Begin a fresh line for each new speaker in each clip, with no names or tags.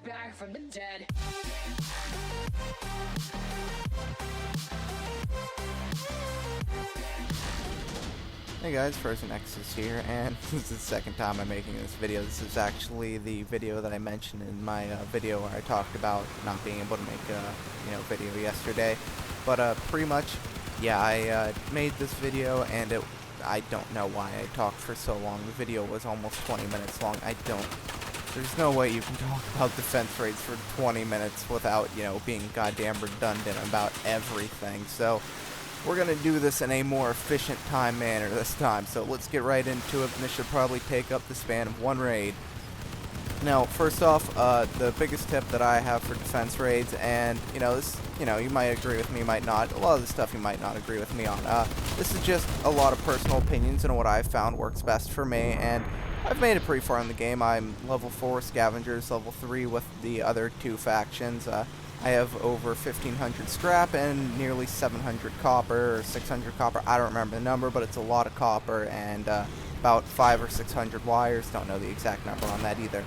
back from the dead.
Hey guys, Frozen X is here, and this is the second time I'm making this video. This is actually the video that I mentioned in my video where I talked about not being able to make a video yesterday. But pretty much, yeah, I made this video, and I don't know why I talked for so long. The video was almost 20 minutes long. There's no way you can talk about defense rates for 20 minutes without, being goddamn redundant about everything. So we're going to do this in a more efficient time manner this time. So let's get right into it. This should probably take up the span of one raid. Now, first off, the biggest tip that I have for defense raids, and, you might agree with me, you might not. A lot of the stuff you might not agree with me on. This is just a lot of personal opinions and what I've found works best for me, and I've made it pretty far in the game. I'm level 4 scavengers, level 3 with the other two factions. I have over 1,500 scrap and nearly 700 copper, or 600 copper. I don't remember the number, but it's a lot of copper, and about 500 or 600 wires. Don't know the exact number on that either.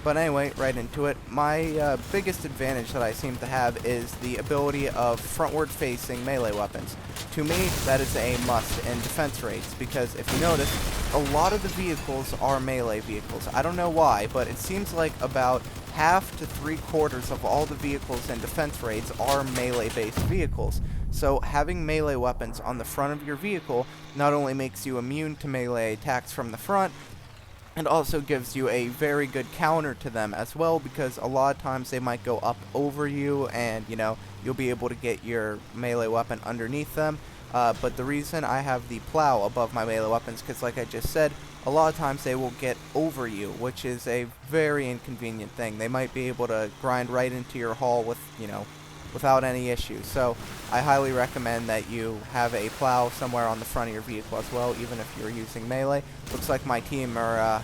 But anyway, right into it. My biggest advantage that I seem to have is the ability of frontward-facing melee weapons. To me, that is a must in defense raids, because if you notice, a lot of the vehicles are melee vehicles. I don't know why, but it seems like about half to 3/4 of all the vehicles in defense raids are melee-based vehicles. So having melee weapons on the front of your vehicle not only makes you immune to melee attacks from the front, and also gives you a very good counter to them as well, because a lot of times they might go up over you, and you'll be able to get your melee weapon underneath them. But the reason I have the plow above my melee weapons, because like I just said, a lot of times they will get over you, which is a very inconvenient thing. They might be able to grind right into your hull with, without any issues. So I highly recommend that you have a plow somewhere on the front of your vehicle as well, even if you're using melee. Looks like my team, or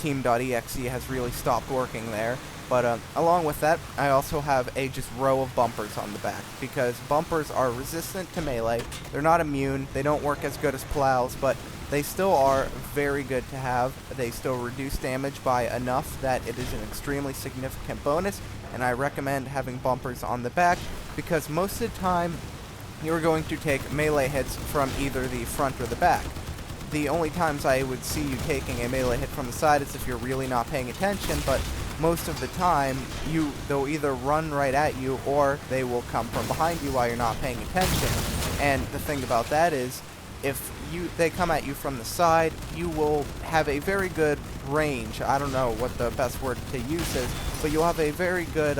team.exe, has really stopped working there. But along with that, I also have a just row of bumpers on the back, because bumpers are resistant to melee. They're not immune. They don't work as good as plows, but they still are very good to have. They still reduce damage by enough that it is an extremely significant bonus, and I recommend having bumpers on the back, because most of the time you're going to take melee hits from either the front or the back. The only times I would see you taking a melee hit from the side is if you're really not paying attention, but most of the time they'll either run right at you or they will come from behind you while you're not paying attention. And the thing about that is, if they come at you from the side, you will have a very good range. I don't know what the best word to use is, but you'll have a very good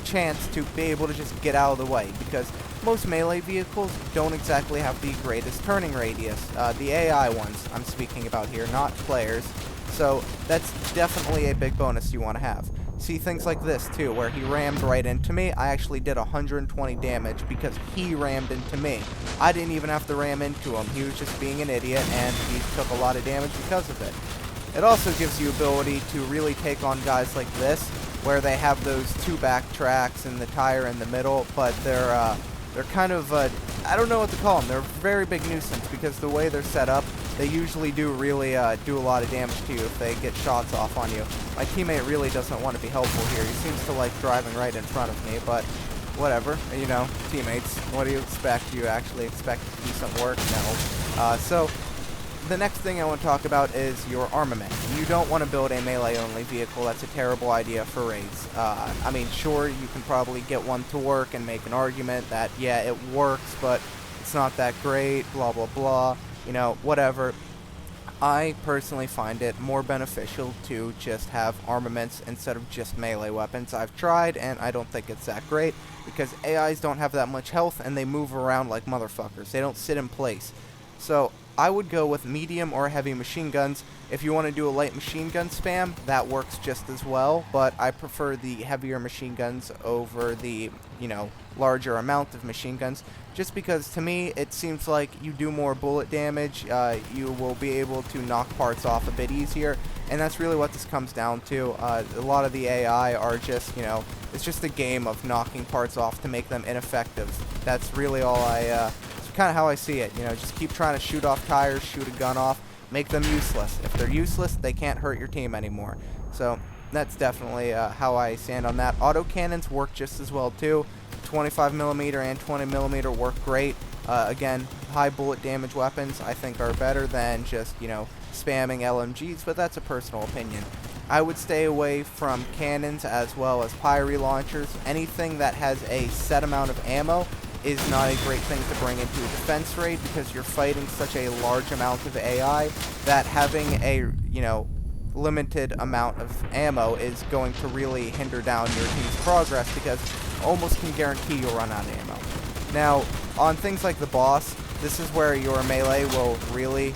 chance to be able to just get out of the way, because most melee vehicles don't exactly have the greatest turning radius. The AI ones I'm speaking about here, not players. So that's definitely a big bonus you want to have. See things like this too, where he rammed right into me. I actually did 120 damage because he rammed into me. I didn't even have to ram into him. He was just being an idiot, and he took a lot of damage because of it. It also gives you ability to really take on guys like this, where they have those two back tracks and the tire in the middle, but they're kind of, I don't know what to call them. They're a very big nuisance, because the way they're set up, they usually do really do a lot of damage to you if they get shots off on you. My teammate really doesn't want to be helpful here. He seems to like driving right in front of me, but whatever. Teammates, what do you expect? Do you actually expect to do some work? No. So the next thing I want to talk about is your armament. You don't want to build a melee-only vehicle. That's a terrible idea for raids. I mean, sure, you can probably get one to work and make an argument that, yeah, it works, but it's not that great, blah, blah, blah. Whatever. I personally find it more beneficial to just have armaments instead of just melee weapons. I've tried, and I don't think it's that great, because AIs don't have that much health, and they move around like motherfuckers. They don't sit in place. So I would go with medium or heavy machine guns. If you want to do a light machine gun spam, that works just as well, but I prefer the heavier machine guns over the, larger amount of machine guns, just because to me it seems like you do more bullet damage, you will be able to knock parts off a bit easier, and that's really what this comes down to. A lot of the AI are just, it's just a game of knocking parts off to make them ineffective. That's really all it's kind of how I see it. Just keep trying to shoot off tires, shoot a gun off, make them useless. If they're useless, they can't hurt your team anymore. So that's definitely how I stand on that. Autocannons work just as well too. 25mm and 20mm work great. Again, high bullet damage weapons I think are better than just, spamming LMGs, but that's a personal opinion. I would stay away from cannons as well as pyre launchers. Anything that has a set amount of ammo is not a great thing to bring into a defense raid, because you're fighting such a large amount of AI that having a, limited amount of ammo is going to really hinder down your team's progress, because almost can guarantee you'll run out of ammo. Now, on things like the boss, this is where your melee will really,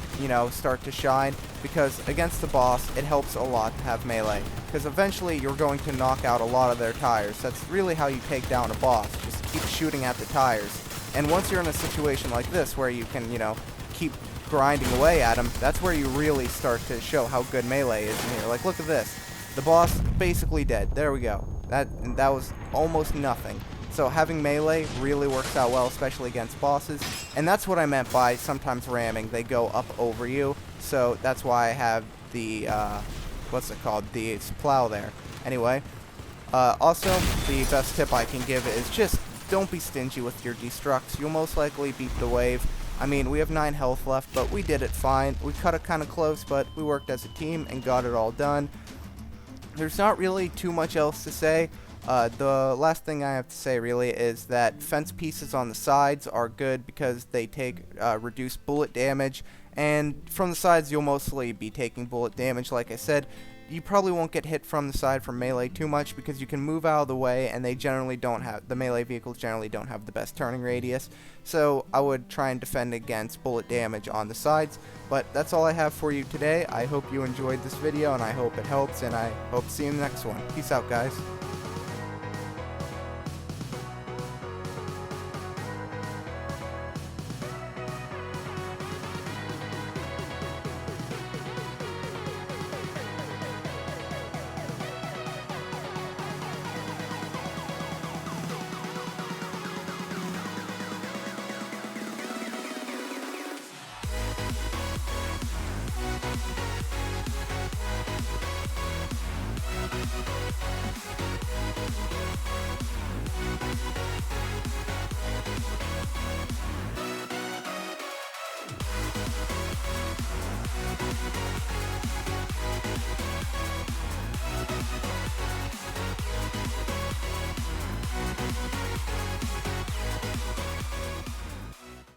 start to shine, because against the boss, it helps a lot to have melee, because eventually you're going to knock out a lot of their tires. That's really how you take down a boss, just keep shooting at the tires. And once you're in a situation like this, where you can, keep grinding away at them, that's where you really start to show how good melee is in here. Like, look at this. The boss basically dead. There we go. That was almost nothing. So having melee really works out well, especially against bosses. And that's what I meant by sometimes ramming. They go up over you. So that's why I have the, what's it called? The plow there. Anyway, also, the best tip I can give is just don't be stingy with your destructs. You'll most likely beat the wave. I mean, we have 9 health left, but we did it fine. We cut it kind of close, but we worked as a team and got it all done. There's not really too much else to say. The last thing I have to say really is that fence pieces on the sides are good because they take reduced bullet damage, and from the sides you'll mostly be taking bullet damage. Like I said, you probably won't get hit from the side from melee too much, because you can move out of the way, and they generally don't have, the melee vehicles generally don't have the best turning radius. So I would try and defend against bullet damage on the sides. But that's all I have for you today. I hope you enjoyed this video, and I hope it helps, and I hope to see you in the next one. Peace out, guys.